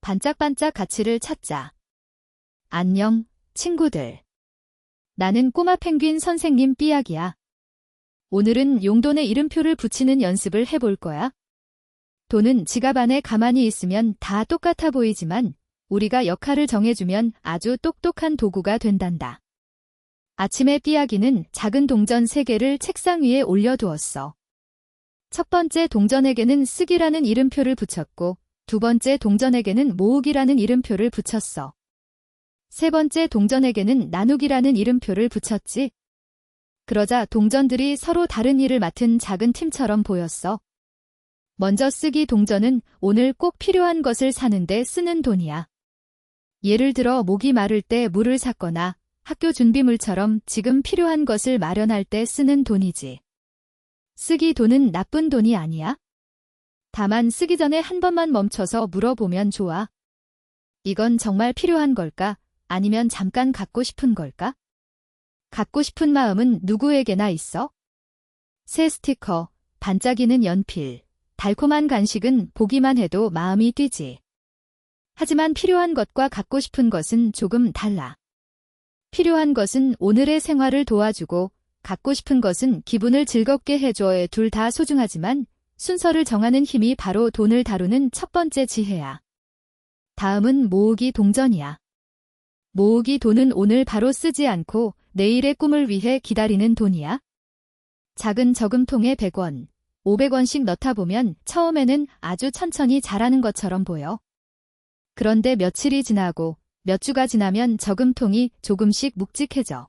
반짝반짝 가치를 찾자. 안녕, 친구들. 나는 꼬마 펭귄 선생님 삐약이야. 오늘은 용돈에 이름표를 붙이는 연습을 해볼 거야. 돈은 지갑 안에 가만히 있으면 다 똑같아 보이지만 우리가 역할을 정해주면 아주 똑똑한 도구가 된단다. 아침에 삐약이는 작은 동전 3개를 책상 위에 올려두었어. 첫 번째 동전에게는 쓰기라는 이름표를 붙였고 두 번째 동전에게는 모으기라는 이름표를 붙였어. 세 번째 동전에게는 나누기라는 이름표를 붙였지. 그러자 동전들이 서로 다른 일을 맡은 작은 팀처럼 보였어. 먼저 쓰기 동전은 오늘 꼭 필요한 것을 사는데 쓰는 돈이야. 예를 들어 목이 마를 때 물을 샀거나 학교 준비물처럼 지금 필요한 것을 마련할 때 쓰는 돈이지. 쓰기 돈은 나쁜 돈이 아니야. 다만 쓰기 전에 한 번만 멈춰서 물어보면 좋아. 이건 정말 필요한 걸까? 아니면 잠깐 갖고 싶은 걸까? 갖고 싶은 마음은 누구에게나 있어? 새 스티커, 반짝이는 연필, 달콤한 간식은 보기만 해도 마음이 뛰지. 하지만 필요한 것과 갖고 싶은 것은 조금 달라. 필요한 것은 오늘의 생활을 도와주고 갖고 싶은 것은 기분을 즐겁게 해줘. 둘 다 소중하지만 순서를 정하는 힘이 바로 돈을 다루는 첫 번째 지혜야. 다음은 모으기 동전이야. 모으기 돈은 오늘 바로 쓰지 않고 내일의 꿈을 위해 기다리는 돈이야. 작은 저금통에 100원, 500원씩 넣다 보면 처음에는 아주 천천히 자라는 것처럼 보여. 그런데 며칠이 지나고 몇 주가 지나면 저금통이 조금씩 묵직해져.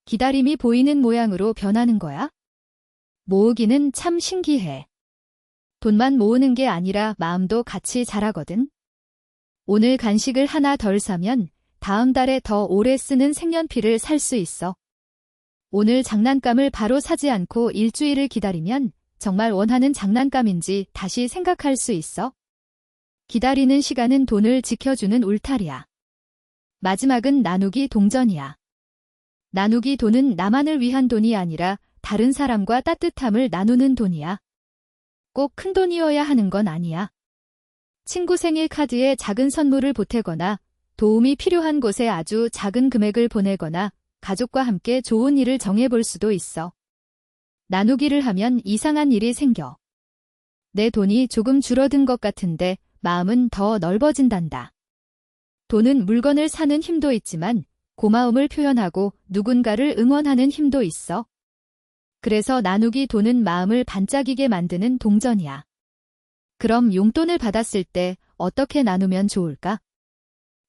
기다림이 보이는 모양으로 변하는 거야. 모으기는 참 신기해. 돈만 모으는 게 아니라 마음도 같이 자라거든. 오늘 간식을 하나 덜 사면 다음 달에 더 오래 쓰는 색연필을 살 수 있어. 오늘 장난감을 바로 사지 않고 일주일을 기다리면 정말 원하는 장난감인지 다시 생각할 수 있어. 기다리는 시간은 돈을 지켜주는 울타리야. 마지막은 나누기 동전이야. 나누기 돈은 나만을 위한 돈이 아니라 다른 사람과 따뜻함을 나누는 돈이야. 꼭 큰 돈이어야 하는 건 아니야. 친구 생일 카드에 작은 선물을 보태거나 도움이 필요한 곳에 아주 작은 금액을 보내거나 가족과 함께 좋은 일을 정해볼 수도 있어. 나누기를 하면 이상한 일이 생겨. 내 돈이 조금 줄어든 것 같은데 마음은 더 넓어진단다. 돈은 물건을 사는 힘도 있지만 고마움을 표현하고 누군가를 응원하는 힘도 있어. 그래서 나누기 돈은 마음을 반짝이게 만드는 동전이야. 그럼 용돈을 받았을 때 어떻게 나누면 좋을까?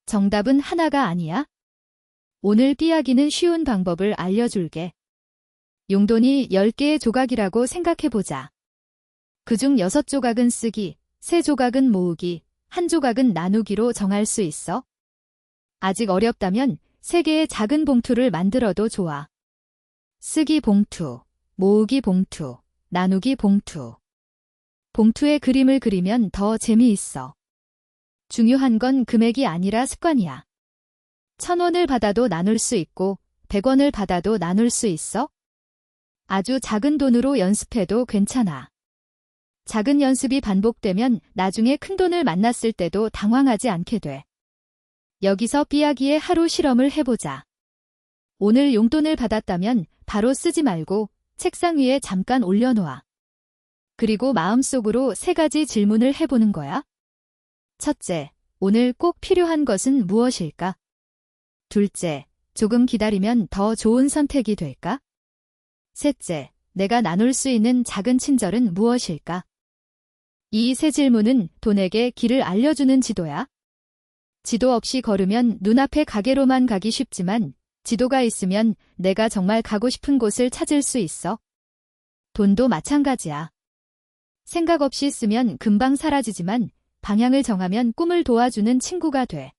정답은 하나가 아니야. 오늘 삐약이는 쉬운 방법을 알려줄게. 용돈이 10개의 조각이라고 생각해보자. 그중 6조각은 쓰기, 3조각은 모으기, 1조각은 나누기로 정할 수 있어. 아직 어렵다면 3개의 작은 봉투를 만들어도 좋아. 쓰기 봉투, 모으기 봉투, 나누기 봉투. 봉투에 그림을 그리면 더 재미있어. 중요한 건 금액이 아니라 습관이야. 1,000원을 받아도 나눌 수 있고 100원을 받아도 나눌 수 있어? 아주 작은 돈으로 연습해도 괜찮아. 작은 연습이 반복되면 나중에 큰 돈을 만났을 때도 당황하지 않게 돼. 여기서 삐약이의 하루 실험을 해보자. 오늘 용돈을 받았다면 바로 쓰지 말고 책상 위에 잠깐 올려놓아. 그리고 마음속으로 3가지 질문을 해보는 거야. 첫째, 오늘 꼭 필요한 것은 무엇일까? 둘째, 조금 기다리면 더 좋은 선택이 될까? 셋째, 내가 나눌 수 있는 작은 친절은 무엇일까? 이 3질문은 돈에게 길을 알려주는 지도야. 지도 없이 걸으면 눈앞의 가게로만 가기 쉽지만 지도가 있으면 내가 정말 가고 싶은 곳을 찾을 수 있어. 돈도 마찬가지야. 생각 없이 쓰면 금방 사라지지만 방향을 정하면 꿈을 도와주는 친구가 돼.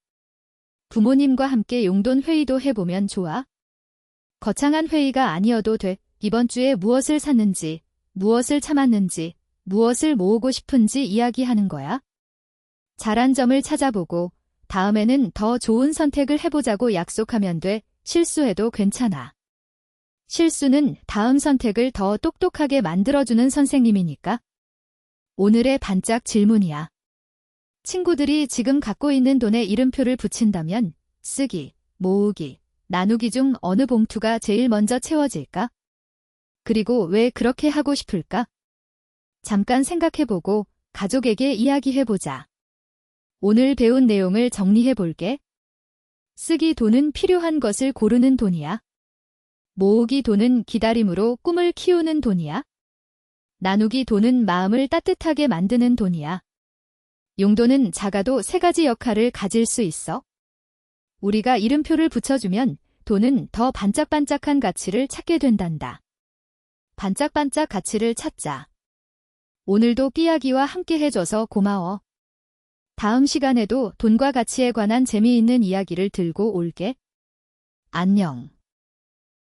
부모님과 함께 용돈 회의도 해보면 좋아. 거창한 회의가 아니어도 돼. 이번 주에 무엇을 샀는지, 무엇을 참았는지, 무엇을 모으고 싶은지 이야기하는 거야. 잘한 점을 찾아보고 다음에는 더 좋은 선택을 해보자고 약속하면 돼. 실수해도 괜찮아. 실수는 다음 선택을 더 똑똑하게 만들어주는 선생님이니까. 오늘의 반짝 질문이야. 친구들이 지금 갖고 있는 돈에 이름표를 붙인다면 쓰기, 모으기, 나누기 중 어느 봉투가 제일 먼저 채워질까? 그리고 왜 그렇게 하고 싶을까? 잠깐 생각해보고 가족에게 이야기해보자. 오늘 배운 내용을 정리해볼게. 쓰기 돈은 필요한 것을 고르는 돈이야. 모으기 돈은 기다림으로 꿈을 키우는 돈이야. 나누기 돈은 마음을 따뜻하게 만드는 돈이야. 용도는 작아도 세 가지 역할을 가질 수 있어. 우리가 이름표를 붙여주면 돈은 더 반짝반짝한 가치를 찾게 된단다. 반짝반짝 가치를 찾자. 오늘도 삐약이와 함께 해줘서 고마워. 다음 시간에도 돈과 가치에 관한 재미있는 이야기를 들고 올게. 안녕.